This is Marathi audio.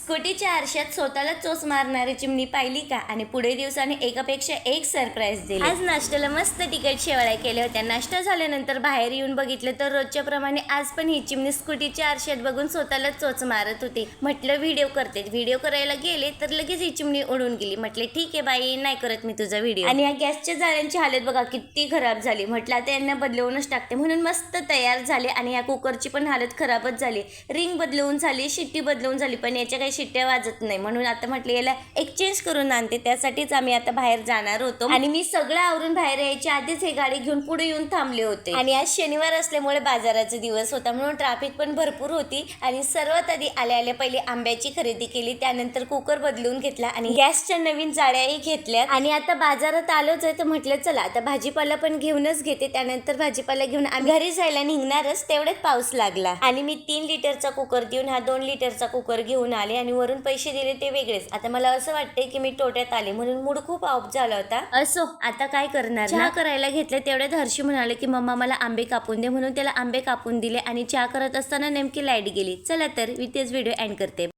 स्कूटीच्या आरशात स्वतःला चोच मारणारी चिमणी पाहिली का? आणि पुढे दिवसाने एकापेक्षा एक सरप्राईज दिले. आज नाश्त्याला मस्त तिखट शेवाळ्या केल्या होत्या. नाश्ता झाल्यानंतर बाहेर येऊन बघितलं तर रोजच्या प्रमाणे आज पण ही चिमणी स्कूटीच्या आरशात बघून स्वतःला चोच मारत होती. म्हटलं व्हिडिओ करते. व्हिडिओ करायला गेले तर लगेच ही चिमणी उडून गेली. म्हटले ठीक आहे बाई, नाही करत मी तुझा व्हिडिओ. आणि या गॅसच्या जाळ्यांची हालत बघा किती खराब झाली. म्हटलं आता यांना बदलवूनच टाकते म्हणून मस्त तयार झाले. आणि या कुकरची पण हालत खराबच झाली. रिंग बदलवून झाली, शिट्टी बदलवून झाली, पण याच्या काही शिट्ट्या वाजत नाही. म्हणून आता म्हटलं याला एक्सचेंज करून आणते. त्यासाठीच आम्ही आता बाहेर जाणार होतो. आणि मी सगळं आवरून बाहेर यायच्या आधीच हे गाडी घेऊन पुढे येऊन थांबले होते. आणि आज शनिवार असल्यामुळे बाजाराचा दिवस होता म्हणून ट्रॅफिक पण भरपूर होती. आणि सर्वात आधी आल्या आल्या पहिले आंब्याची खरेदी केली, त्यानंतर कुकर बदलून घेतला आणि गॅसच्या नवीन जाळ्याही घेतल्या. आणि आता बाजारात आलोच आहे तर म्हटलं चला आता भाजीपाला पण घेऊनच घेते. त्यानंतर भाजीपाला घेऊन आम्ही घरी जायला निघणारच तेवढ्यात पाऊस लागला. आणि मी 3 लिटरचा कुकर देऊन हा 2 लिटरचा कुकर घेऊन आले. आणि वरून पैसे दिले ते वेगळेच. आता मला असं वाटतंय की मी तोट्यात आले म्हणून मूड खूप ऑफ झाला होता. असो आता काय करणार. चहा करायला घेतलं तेवढ्यात हर्षी म्हणाले की मम्मा मला आंबे कापून दे. म्हणून त्याला आंबे कापून दिले आणि चहा करत असताना नेमकी लाईट गेली. चला तर मी तेच व्हिडिओ एंड करते.